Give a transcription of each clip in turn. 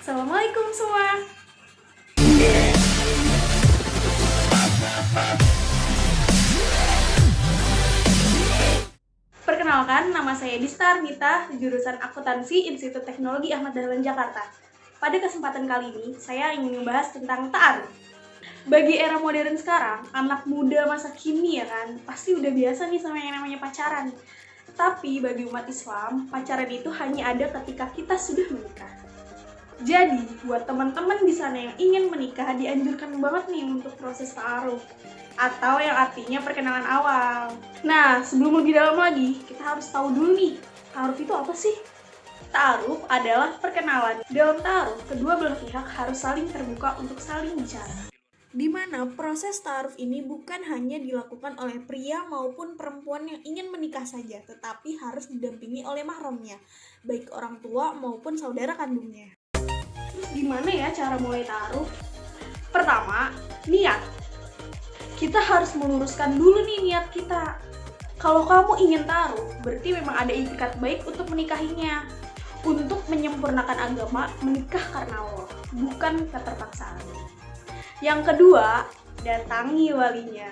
Assalamualaikum semua. Perkenalkan, nama saya Dista Armita, jurusan Akuntansi Institut Teknologi Ahmad Dahlan Jakarta. Pada kesempatan kali ini, saya ingin membahas tentang ta'aruf. Bagi era modern sekarang, anak muda masa kini ya kan, pasti udah biasa nih sama yang namanya pacaran. Tapi bagi umat Islam, pacaran itu hanya ada ketika kita sudah menikah. Jadi, buat teman-teman di sana yang ingin menikah, dianjurkan banget nih untuk proses ta'aruf, atau yang artinya perkenalan awal. Nah, sebelum lebih dalam lagi, kita harus tahu dulu nih, ta'aruf itu apa sih? Ta'aruf adalah perkenalan. Dalam ta'aruf, kedua belah pihak harus saling terbuka untuk saling bicara. Di mana proses ta'aruf ini bukan hanya dilakukan oleh pria maupun perempuan yang ingin menikah saja, tetapi harus didampingi oleh mahramnya, baik orang tua maupun saudara kandungnya. Terus gimana ya cara mulai ta'aruf? Pertama, niat. Kita harus meluruskan dulu nih niat kita. Kalau kamu ingin ta'aruf, berarti memang ada itikat baik untuk menikahinya. Untuk menyempurnakan agama, menikah karena Allah, bukan keterpaksaan. Yang kedua, datangi walinya.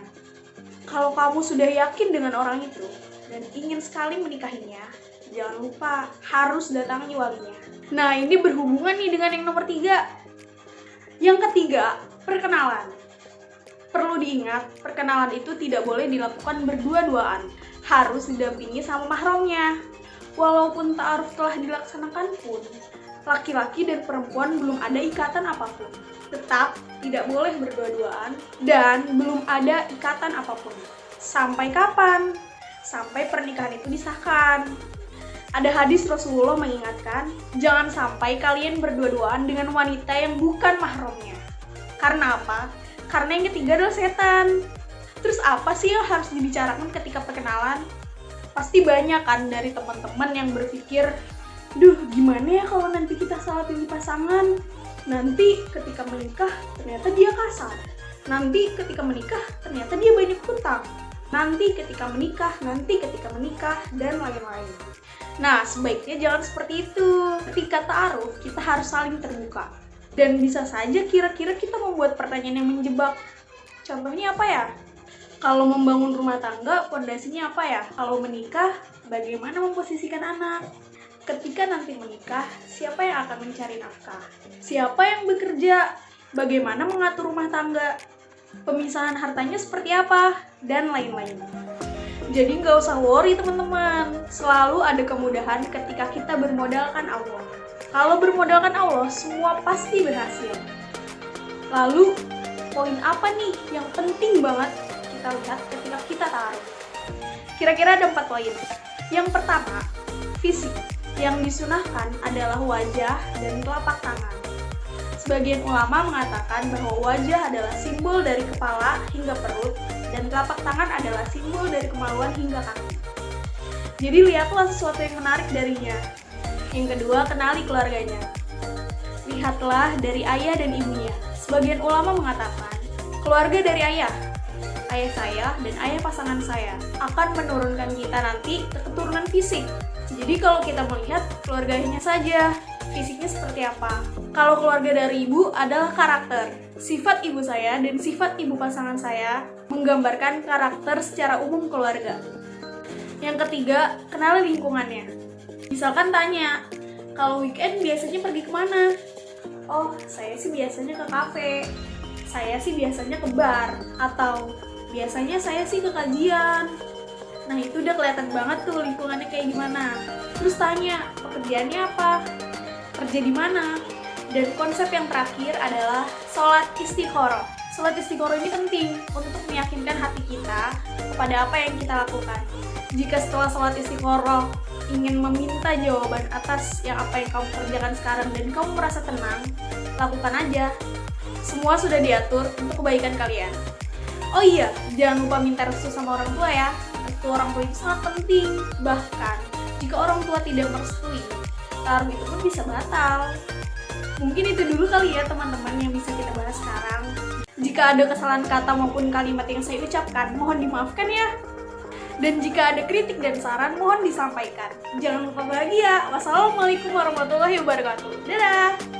Kalau kamu sudah yakin dengan orang itu dan ingin sekali menikahinya, jangan lupa harus datangi walinya. Nah, ini berhubungan nih dengan yang nomor 3. Yang ketiga, perkenalan. Perlu diingat, perkenalan itu tidak boleh dilakukan berdua-duaan, harus didampingi sama mahramnya. Walaupun ta'aruf telah dilaksanakan pun, laki-laki dan perempuan belum ada ikatan apapun. Tetap tidak boleh berdua-duaan dan belum ada ikatan apapun. Sampai kapan? Sampai pernikahan itu disahkan. Ada hadis Rasulullah mengingatkan, jangan sampai kalian berdua-duaan dengan wanita yang bukan mahramnya. Karena apa? Karena yang ketiga adalah setan. Terus apa sih yang harus dibicarakan ketika perkenalan? Pasti banyak kan dari teman-teman yang berpikir, duh gimana ya kalau nanti kita salah pilih pasangan? Nanti ketika menikah ternyata dia kasar. Nanti ketika menikah ternyata dia banyak hutang. Nanti ketika menikah, dan lain-lain. Nah, sebaiknya jangan seperti itu. Ketika ta'aruf, kita harus saling terbuka. Dan bisa saja kira-kira kita membuat pertanyaan yang menjebak. Contohnya apa ya? Kalau membangun rumah tangga, fondasinya apa ya? Kalau menikah, bagaimana memposisikan anak? Ketika nanti menikah, siapa yang akan mencari nafkah? Siapa yang bekerja? Bagaimana mengatur rumah tangga? Pemisahan hartanya seperti apa? Dan lain-lain. Jadi nggak usah worry teman-teman. Selalu ada kemudahan ketika kita bermodalkan Allah. Kalau bermodalkan Allah, semua pasti berhasil. Lalu, poin apa nih yang penting banget kita lihat ketika kita ta'aruf? Kira-kira ada 4 poin. Yang pertama, fisik. Yang disunahkan adalah wajah dan telapak tangan. Sebagian ulama mengatakan bahwa wajah adalah simbol dari kepala hingga perut, dan telapak tangan adalah simbol dari kemaluan hingga kaki. Jadi lihatlah sesuatu yang menarik darinya. Yang kedua, kenali keluarganya. Lihatlah dari ayah dan ibunya. Sebagian ulama mengatakan, keluarga dari ayah saya, dan ayah pasangan saya akan menurunkan kita nanti ke keturunan fisik. Jadi kalau kita melihat keluarganya saja, fisiknya seperti apa. Kalau keluarga dari ibu adalah karakter. Sifat ibu saya dan sifat ibu pasangan saya menggambarkan karakter secara umum keluarga. Yang ketiga, kenali lingkungannya. Misalkan tanya, kalau weekend biasanya pergi kemana? Oh, saya sih biasanya ke kafe. Saya sih biasanya ke bar. Atau, biasanya saya sih ke kajian. Nah, itu udah kelihatan banget tuh lingkungannya kayak gimana. Terus tanya, pekerjaannya apa? Kerja di mana? Dan konsep yang terakhir adalah sholat istikharah. Sholat istikharah ini penting untuk meyakinkan hati kita kepada apa yang kita lakukan. Jika setelah sholat istikharah ingin meminta jawaban atas yang apa yang kamu kerjakan sekarang dan kamu merasa tenang, lakukan aja. Semua sudah diatur untuk kebaikan kalian. Oh iya, jangan lupa minta restu sama orang tua ya. Restu orang tua itu sangat penting. Bahkan, jika orang tua tidak merestui, ta'aruf itu pun bisa batal. Mungkin itu dulu kali ya teman-teman yang bisa kita bahas sekarang. Jika ada kesalahan kata maupun kalimat yang saya ucapkan, mohon dimaafkan ya. Dan jika ada kritik dan saran, mohon disampaikan. Jangan lupa bahagia. Wassalamualaikum warahmatullahi wabarakatuh. Dadah!